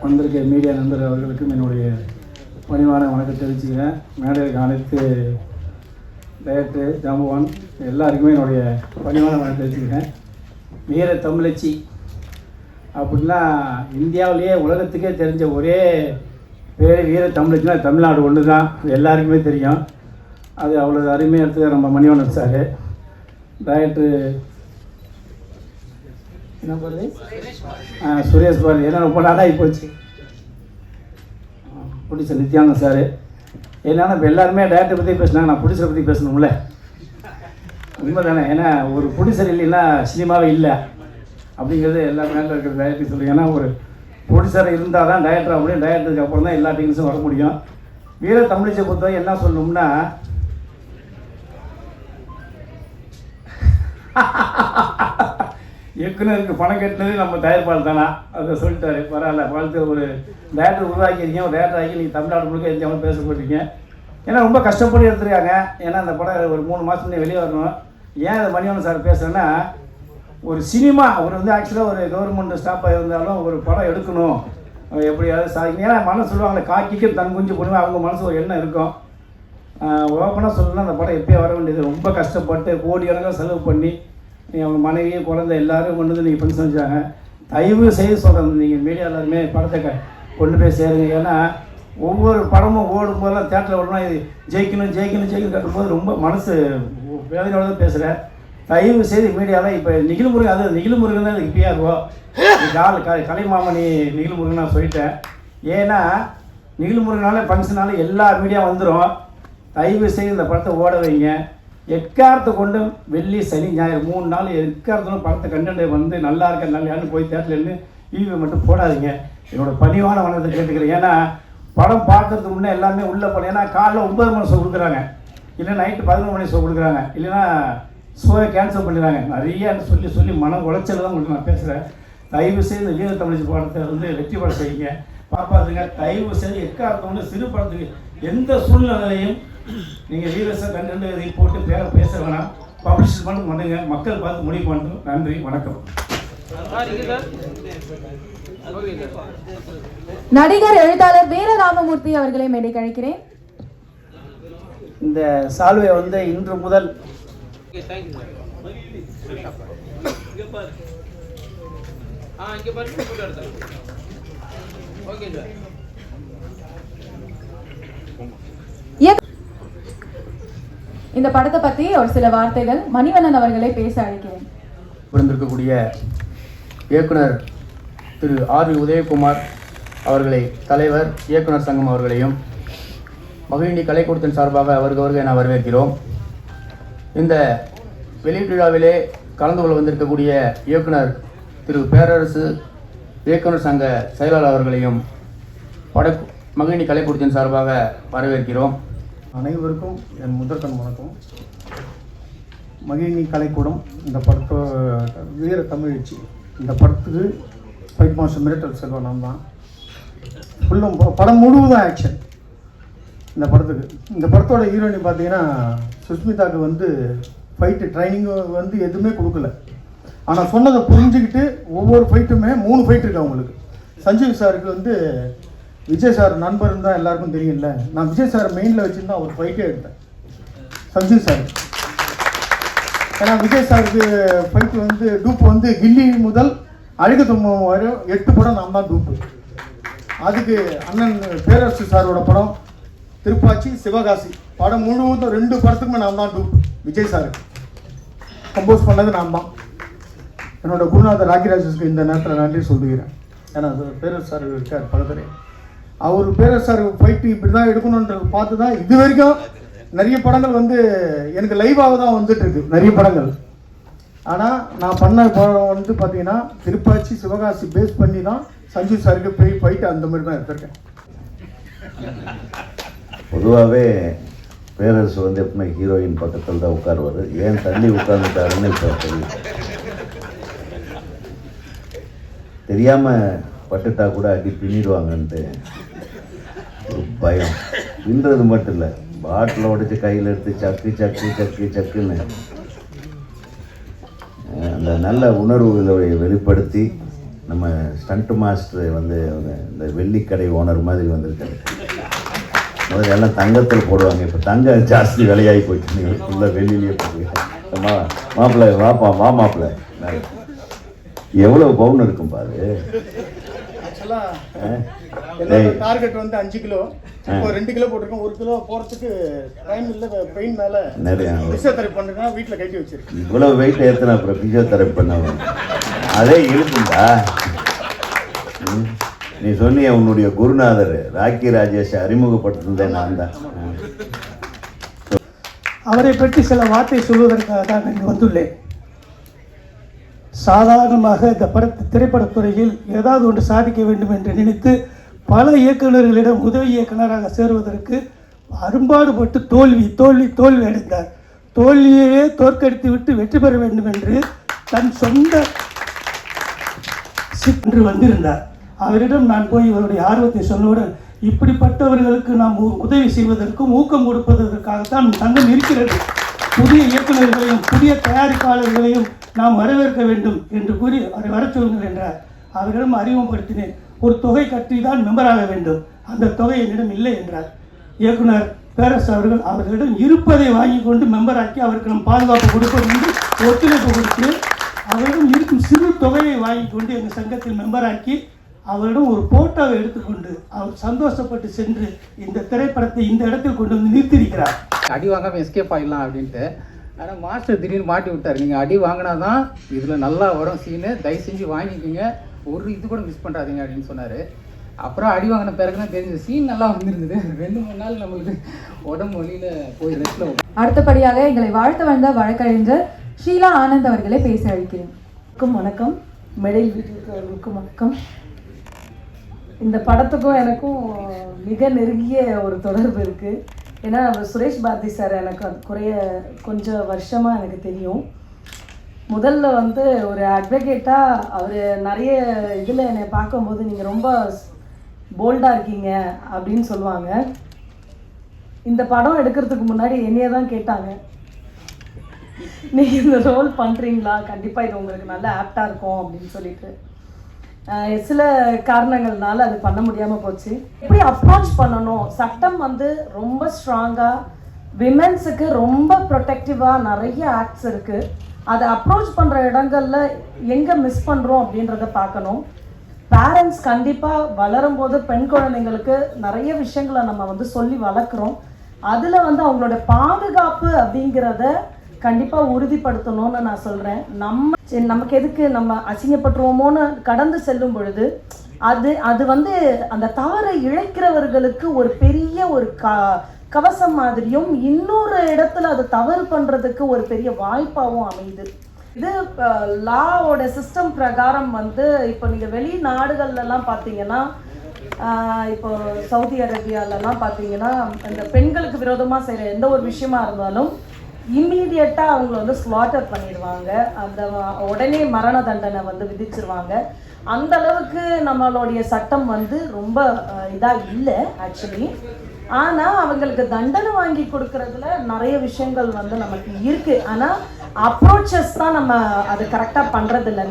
வந்திருக்க மீடியா நண்பர் அவர்களுக்கும் என்னுடைய பணிவான வணக்கம் தெரிவிச்சுக்கிறேன். மேடையில் அனைத்து டைரக்டர் ஜாம்பவான் எல்லாருக்குமே என்னுடைய பணிவான வணக்கம் தெரிவிச்சுக்கிறேன். வீர தமிழச்சி அப்படின்னா இந்தியாவிலேயே உலகத்துக்கே தெரிஞ்ச ஒரே பேர் வீர தமிழச்சின்னா தமிழ்நாடு ஒன்று தான், எல்லாருக்குமே தெரியும். அது அவ்வளோ அருமையாக எடுத்து நம்ம மணிவண்ணன் சார், டைரக்டர் என்ன பண்ணுறது சுரேஷ் பாரதி, ஏன்னா ரொம்ப நாளாகி போச்சு. ப்ரொடியூசர் நித்யானந்த் சார், என்னன்னா இப்போ எல்லாருமே டேரக்டர் பற்றி பேசினாங்க, நான் ப்ரொடியூசரை பற்றி பேசணும்ல, உண்மை தானே. ஏன்னா ஒரு ப்ரொடியூசர் இல்லைன்னா சினிமாவே இல்லை அப்படிங்கிறது எல்லா மேலே இருக்கிற டைரக்டர் சொல்லுங்கள். ஏன்னா ஒரு ப்ரொடியூசர் இருந்தால் தான் டைரக்டர் அப்படியும், டைரக்டருக்கு அப்புறம் தான் எல்லா டெக்னிக்ஸும் வர முடியும். வீர தமிழிசை பொறுத்தவரை என்ன சொல்லணும்னா, இயக்குனருக்கு பணம் கட்டினது நம்ம தயாரிப்பாளர் தானா, அதை சொல்லிட்டாரு. பரவாயில்ல, வாழ்த்து. ஒரு டேரக்டர் உருவாக்கியிருக்கீங்க, ஒரு டேரக்டர் ஆகி நீங்கள் தமிழ்நாடு முழுக்க எரிஞ்சாமல் பேச போட்டிருக்கீங்க. ஏன்னா ரொம்ப கஷ்டப்பட்டு எடுத்துருக்காங்க. ஏன்னா அந்த படம் ஒரு 3 மாதத்துலேயே வெளியே வரணும். ஏன் அதை மணிவண்ணன் சார் பேசுகிறேன்னா, ஒரு சினிமா அவர் ஆக்சுவலாக ஒரு கவர்மெண்ட் ஸ்டாஃபாக இருந்தாலும் ஒரு படம் எடுக்கணும் எப்படியாவது சாதிக்கணும். ஏன்னா மனசு சொல்லுவாங்களே, காக்கிக்கு தன் குஞ்சு போடுவேன், அவங்க மனசு ஒரு எண்ணம் இருக்கும். ஓப்பனாக சொல்லணும்னா அந்த படம் எப்போயே வர வேண்டியது. ரொம்ப கஷ்டப்பட்டு கோடிக்கணக்காக செலவு பண்ணி அவங்க மனைவி குழந்தை எல்லோரும் கொண்டு வந்து நீங்கள் ஃபங்க்ஷன் வச்சாங்க. தயவு செய்து சொல்கிறேன், நீங்கள் மீடியா எல்லாருமே படத்தை கொண்டு போய் சேருங்க. ஏன்னா ஒவ்வொரு படமும் ஓடும் போதெல்லாம் தேட்டரில் ஓடணும், இது ஜெயிக்கணும் ஜெயிக்கணும் ஜெயிக்கணும் கட்டும்போது ரொம்ப மனசு வேதனையோட தான் பேசுகிறேன். தயவு செய்து மீடியாவில் இப்போ நிகிழ்முருகன், அது நிகிழ்முருகன் தான் இப்படியா இருக்கும், கலைமாமணி நிகிழ்முருகன் நான் சொல்லிட்டேன். ஏன்னா நிகிழ்முருகனால ஃபங்க்ஷனால எல்லா மீடியா வந்துடும். தயவு செய்து இந்த படத்தை ஓட வைங்க. எக்காரத்தை கொண்டு வெள்ளி சனி ஞாயிறு 3 நாள் எக்காரத்தோட படத்தை கண்டென்ட் வந்து நல்லா இருக்க நல்லான்னு போய் தேட்டர்லேருந்து ஈவி மட்டும் போடாதீங்க. என்னோட பணிவான வணக்கத்தை கேட்டுக்கிறேன். ஏன்னா படம் பார்க்கறதுக்கு முன்னே எல்லாமே உள்ளே போனேன். ஏன்னா காலைல 9 மணி ஷோ கொடுக்குறாங்க, இல்லைன்னா நைட்டு 11 மணி ஷோ கொடுக்குறாங்க, இல்லைன்னா ஷோவை கேன்சல் பண்ணிடுறாங்க. நிறைய சொல்லி சொல்லி மனம் உளைச்சல் தான் உங்களுக்கு நான் பேசுகிறேன். தயவு செய்து வீர தமிழிசை படத்தை வெற்றி பட செய்யுங்க, பார்ப்பாதுங்க. தயவு செய்து எக்காரத்தோட சிறு படத்துக்கு எந்த சூழ்நிலையும் நீங்கள் வீரஸை கண்டென்ட் போட்டு பேச வேணாம், பப்ளிஷ் மட்டும் பண்ணுங்க, மக்கள் பார்த்து முடிவு பண்ணணும். நன்றி, வணக்கம். நடிகர் எழுத்தாளர் வீர ராமமூர்த்தி அவர்களை மேடை கழிக்கிறேன். இந்த சால்வை இன்று முதல் இந்த படத்தை பற்றி ஒரு சில வார்த்தைகள் மணிவண்ணன் அவர்களை பேச அழைக்கிறேன். இருக்கக்கூடிய இயக்குனர் திரு ஆர் உதயகுமார் அவர்களை, தலைவர் இயக்குனர் சங்கம் அவர்களையும் மகிழினி கலைக்கூடத்தின் சார்பாக அவர்களுக்கு என வரவேற்கிறோம். இந்த வெளியீட்டு விழாவிலே கலந்து கொள்ள வந்திருக்கக்கூடிய இயக்குனர் திரு பேரரசு, இயக்குனர் சங்க செயலாளர் அவர்களையும் மகிழினி கலைக்கூடத்தின் சார்பாக வரவேற்கிறோம். அனைவருக்கும் என் முதற்கண் வணக்கம். மகிழினி கலைக்கூடம் இந்த படத்தோ வீர தமிழச்சி இந்த படத்துக்கு ஃபைட் மாஸ்டர் மிரட்டல் செல்வா நான் தான். ஃபுல்லும் படம் முழுவதும் ஆக்ஷன். இந்த படத்துக்கு இந்த படத்தோட ஹீரோயினி பார்த்தீங்கன்னா சுஷ்மிதாவுக்கு ஃபைட்டு ட்ரைனிங்கு எதுவுமே கொடுக்கல. ஆனால் சொன்னதை புரிஞ்சுக்கிட்டு ஒவ்வொரு ஃபைட்டுமே 3 ஃபைட் இருக்கு அவங்களுக்கு. சஞ்சீவ் சாருக்கு விஜய் சார் நண்பர்னு தான் எல்லாருக்கும் தெரியும்ல. நான் விஜய் சார் மெயினில் வச்சுருந்தா அவர் ஃபைட்டே எடுத்தேன் சஞ்சீவ் சார். ஏன்னா விஜய் சாருக்கு ஃபைட்டு டூப்பு கில்லி முதல் அழகு தும்பம் வரை 8 படம் நான் தான் டூப்பு. அதுக்கு அண்ணன் பேரரசு சாரோட படம் திருப்பாச்சி, சிவகாசி படம் முழுவதும் 2 படத்துக்குமே நான் தான் டூப்பு. விஜய் சாருக்கு கம்போஸ் பண்ணது நான் தான். என்னோட குருநாதர் ராகிராஜஸ்க்கு இந்த நேரத்தில் நன்றி சொல்லுகிறேன். ஏன்னா பேரரசு சார் இருக்கார் பக்கத்தில். அவர் பேரரசு சார் ஃபைட்டு இப்படி தான் எடுக்கணுன்றது பார்த்து தான் இது வரைக்கும் நிறைய படங்கள் எனக்கு லைவாக தான் வந்துட்டுருக்கு நிறைய படங்கள். ஆனால் நான் பண்ண படம் பார்த்தீங்கன்னா திருப்பாச்சி, சிவகாசி பேஸ் பண்ணி தான் சஞ்சீவ் சாருக்கு போய் ஃபைட்டு அந்த மாதிரி தான் எடுத்திருக்கேன். பொதுவாகவே பேரரசு எப்பவுமே ஹீரோயின் பக்கத்தில் தான் உட்காருவார். ஏன் தள்ளி உட்கார்ந்துட்டாருன்னு இப்போ தெரியாமல் பட்டுட்டா கூட அடி பின்னிடுவாங்கன்ட்டு ஒரு பயம். பின்றது மட்டும் இல்லை, பாட்டில் உடைச்சி கையில் எடுத்து சக்கு சக்கு சக்கு சக்குன்னு அந்த நல்ல உணர்வுகளை வெளிப்படுத்தி நம்ம ஸ்டண்ட் மாஸ்டர் வந்து இந்த வெள்ளிக்கடை ஓனர் மாதிரி வந்திருக்காரு. முதல்ல எல்லாம் தங்கத்தில் போடுவாங்க, இப்போ தங்கம் ஜாஸ்தி விலையாகி போயிட்டு நீங்கள் ஃபுல்லாக வெள்ளிலேயே போடுவீங்க. மாப்பிள்ளை வாப்பா, மாப்பிள்ளை எவ்வளோ பவுன் இருக்கும் பாரு. ஆக்சுவலாக டார்கெட் வந்து 5 கிலோ, இப்போ 2 கிலோ போட்டிருக்கோம். 1 கிலோ போகிறதுக்கு டைம் இல்லை, பெயின் மேலே நிறையா ஃபிசியோதெரப்பி பண்ணுறதுனா வீட்டில் கட்டி வச்சிருக்கேன். இவ்வளோ வெயிட் ஏற்றினா அப்புறம் ஃபிசியோதெரப்பி பண்ண அதே இருக்குண்டா. நீ சொன்னிய உன்னுடைய குருநாதர் ராக்கி ராஜேஷ் அறிமுகப்படுத்தினதே நான் தான். அவரை பற்றி சில வார்த்தை சொல்வதற்காக தான் இங்கு வந்துள்ளேன். சாதாரணமாக இந்த திரைப்படத்துறையில் ஏதாவது ஒன்று சாதிக்க வேண்டும் என்று நினைத்து பல இயக்குநர்களிடம் உதவி இயக்குநராக சேருவதற்கு அரும்பாடுபட்டு தோல்வி அடைந்தார். தோல்வியையே தோற்கடித்து விட்டு வெற்றி பெற வேண்டும் என்று தன் சொந்த என்று வந்திருந்தார். அவரிடம் நான் போய் இவருடைய ஆர்வத்தை சொன்னவுடன், இப்படிப்பட்டவர்களுக்கு நாம் உதவி செய்வதற்கும் ஊக்கம் கொடுப்பதற்காகத்தான் தங்கம் இருக்கிறது. புதிய இயக்குநர்களையும் புதிய தயாரிப்பாளர்களையும் நாம் வரவேற்க வேண்டும் என்று கூறி அவரை வர சொல்லுங்கள் என்றார். அவரிடம் அறிமுகப்படுத்தினேன். ஒரு தொகை கட்டி தான் மெம்பராக வேண்டும், அந்த தொகை என்னிடம் இல்லை என்றார். இயக்குனர் பேரரசு அவர்களிடம் இருப்பதை வாங்கி கொண்டு மெம்பராக்கி அவருக்கு நம் பாதுகாப்பு கொடுப்பது என்று ஒத்துழைப்பு கொடுத்து அவரிடம் இருக்கும் சிறு தொகையை வாங்கி கொண்டு எங்கள் சங்கத்தில் மெம்பராக்கி அவரிடம் ஒரு போட்டோவை எடுத்துக்கொண்டு அவர் சந்தோஷப்பட்டு சென்று இந்த திரைப்படத்தை இந்த இடத்தில் கொண்டு வந்து நிறுத்தியிருக்கிறார். அடி வாங்காமல் எஸ்கேப் ஆகிடலாம் அப்படின்ட்டு. ஆனால் மாஸ்டர் திடீர்னு மாட்டி விட்டார். நீங்கள் அடி வாங்கினா தான் இதில் நல்லா வரும் சீனு, தயவு செஞ்சு வாங்கிக்கிங்க, ஒரு இது கூட மிஸ் பண்ணுறாதீங்க அப்படின்னு சொன்னார். அப்புறம் அடி வாங்கின பிறகு தான் தெரிஞ்ச சீன் நல்லா வந்திருந்தது. 2-3 நாள் நம்மளுக்கு உடம்பு வழியில் போய் ரெஸ்ட்டில். அடுத்தபடியாக எங்களை வாழ்த்த வந்த வழக்கறிஞர் ஷீலா ஆனந்த் அவர்களை பேச அழைக்கிறேன். வணக்கம். மெடையில் வீட்டிற்கும் வணக்கம். இந்த படத்துக்கும் எனக்கும் மிக நெருங்கிய ஒரு தொடர்பு இருக்குது. ஏன்னா சுரேஷ் பாரதி சார் எனக்கு கொஞ்சம் வருஷமாக எனக்கு தெரியும். முதல்ல வந்து ஒரு அட்வொகேட்டாக அவர் நிறைய இதில் என்னை பார்க்கும்போது நீங்கள் ரொம்ப போல்டாக இருக்கீங்க அப்படின்னு சொல்லுவாங்க. இந்த படம் எடுக்கிறதுக்கு முன்னாடி என்னையே தான் கேட்டாங்க, நீங்கள் இந்த ரோல் பண்ணுறீங்களா, கண்டிப்பாக இது உங்களுக்கு நல்ல ஆப்டாக இருக்கும் அப்படின்னு சொல்லிட்டு. சில காரணங்கள்னால அது பண்ண முடியாமல் போச்சு. எப்படி அப்ரோச் பண்ணணும், சட்டம் வந்து ரொம்ப ஸ்ட்ராங்காக விமென்ஸுக்கு ரொம்ப ப்ரொடெக்டிவாக நிறைய ஆக்ட்ஸ் இருக்குது. அதை அப்ரோச் பண்ணுற இடங்களில் எங்கே மிஸ் பண்ணுறோம் அப்படின்றத பார்க்கணும். பேரண்ட்ஸ் கண்டிப்பாக வளரும்போது பெண் குழந்தைங்களுக்கு நிறைய விஷயங்களை நம்ம வந்து சொல்லி வளர்க்குறோம். அதில் வந்து அவங்களோட பாதுகாப்பு அப்படிங்கிறத கண்டிப்பாக உறுதிப்படுத்தணும்னு நான் சொல்கிறேன். நமக்கு எதுக்கு நம்ம அசிங்கப்பட்டுருவோமோன்னு கடந்து செல்லும் பொழுது அது வந்து அந்த தவறை இழைக்கிறவர்களுக்கு ஒரு பெரிய ஒரு கவசம் மாதிரியும், இன்னொரு இடத்துல அதை தவறு பண்ணுறதுக்கு ஒரு பெரிய வாய்ப்பாகவும் அமையுது. இது லாவோட சிஸ்டம் பிரகாரம் வந்து இப்போ நீங்கள் வெளிநாடுகள்லாம் பார்த்தீங்கன்னா, இப்போ சவுதி அரேபியாலலாம் பார்த்தீங்கன்னா, இந்த பெண்களுக்கு விரோதமாக செய்கிற எந்த ஒரு விஷயமா இருந்தாலும் இம்மீடியட்டாக அவங்கள வந்து ஸ்லாட்டர் பண்ணிடுவாங்க. அந்த உடனே மரண தண்டனை வந்து விதிச்சிருவாங்க. அந்த அளவுக்கு நம்மளுடைய சட்டம் வந்து ரொம்ப இதாக இல்லை ஆக்சுவலி. ஆனால் அவங்களுக்கு தண்டனை வாங்கி கொடுக்கறதுல நிறைய விஷயங்கள் வந்து நமக்கு இருக்குது. ஆனால் அப்ரோச்சஸ் தான் நம்ம அது கரெக்டாக பண்ணுறதில்ல.